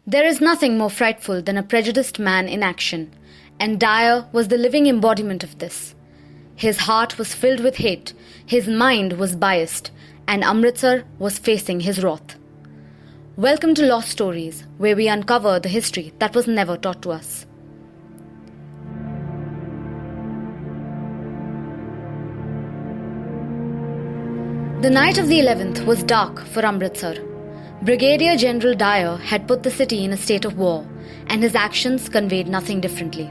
There is nothing more frightful than a prejudiced man in action, and Dyer was the living embodiment of this. His heart was filled with hate, his mind was biased, and Amritsar was facing his wrath. Welcome to Lost Stories, where we uncover the history that was never taught to us. The night of the 11th was dark for Amritsar. Brigadier General Dyer had put the city in a state of war, and his actions conveyed nothing differently.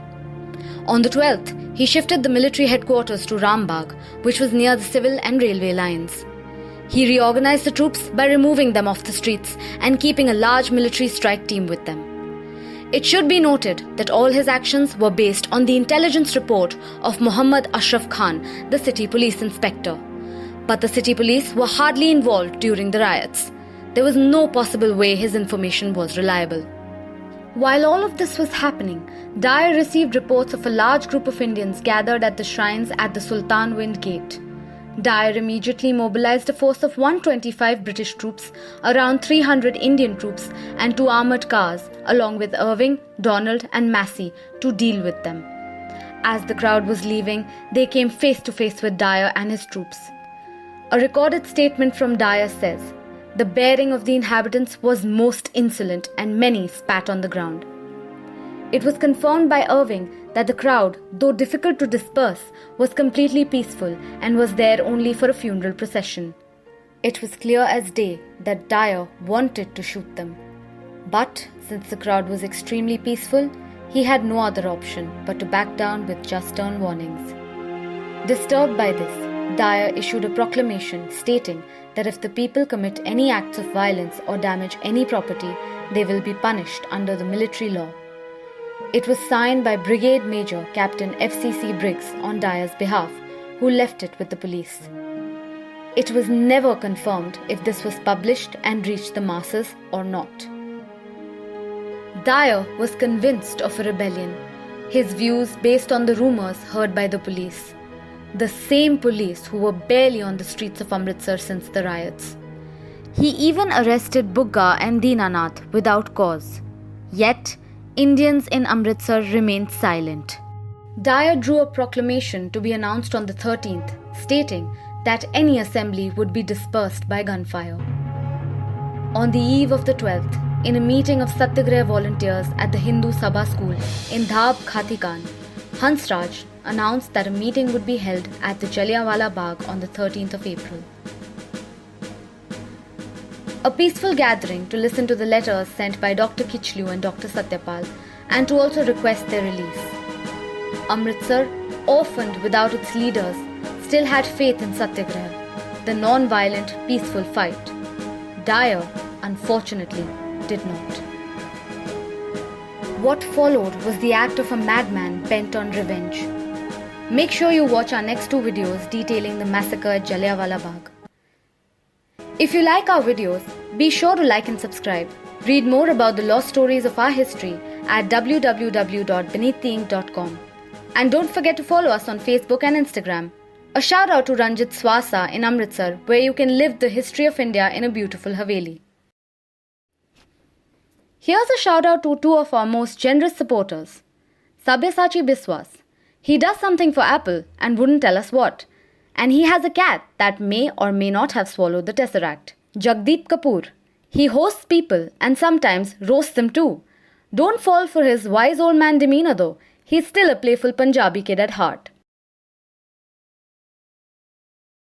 On the 12th, he shifted the military headquarters to Rambagh, which was near the civil and railway lines. He reorganized the troops by removing them off the streets and keeping a large military strike team with them. It should be noted that all his actions were based on the intelligence report of Muhammad Ashraf Khan, the city police inspector. But the city police were hardly involved during the riots. There was no possible way his information was reliable. While all of this was happening, Dyer received reports of a large group of Indians gathered at the shrines at the Sultan Wind Gate. Dyer immediately mobilized a force of 125 British troops, around 300 Indian troops, and 2 armoured cars, along with Irving, Donald, and Massey, to deal with them. As the crowd was leaving, they came face to face with Dyer and his troops. A recorded statement from Dyer says, "The bearing of the inhabitants was most insolent, and many spat on the ground." It was confirmed by Irving that the crowd, though difficult to disperse, was completely peaceful and was there only for a funeral procession. It was clear as day that Dyer wanted to shoot them. But since the crowd was extremely peaceful, he had no other option but to back down with just stern warnings. Disturbed by this, Dyer issued a proclamation stating that if the people commit any acts of violence or damage any property, they will be punished under the military law. It was signed by Brigade Major Captain F.C.C. Briggs on Dyer's behalf, who left it with the police. It was never confirmed if this was published and reached the masses or not. Dyer was convinced of a rebellion, his views based on the rumours heard by the police. The same police who were barely on the streets of Amritsar since the riots. He even arrested Bugga and Dinanath without cause. Yet, Indians in Amritsar remained silent. Dyer drew a proclamation to be announced on the 13th, stating that any assembly would be dispersed by gunfire. On the eve of the 12th, in a meeting of Satyagraha volunteers at the Hindu Sabha school in Dhab, Khatikan, Hansraj announced that a meeting would be held at the Jallianwala Bagh on the 13th of April. A peaceful gathering to listen to the letters sent by Dr. Kichlu and Dr. Satyapal, and to also request their release. Amritsar, orphaned without its leaders, still had faith in Satyagraha, the non-violent, peaceful fight. Dyer, unfortunately, did not. What followed was the act of a madman bent on revenge. Make sure you watch our next 2 videos detailing the massacre at Jallianwala Bagh. If you like our videos, be sure to like and subscribe. Read more about the lost stories of our history at www.beneaththeinc.com. And don't forget to follow us on Facebook and Instagram. A shout out to Ranjit Swasa in Amritsar, where you can live the history of India in a beautiful Haveli. Here's a shout out to 2 of our most generous supporters. Sabyasachi Biswas. He does something for Apple and wouldn't tell us what. And he has a cat that may or may not have swallowed the Tesseract. Jagdeep Kapoor. He hosts people and sometimes roasts them too. Don't fall for his wise old man demeanor though. He's still a playful Punjabi kid at heart.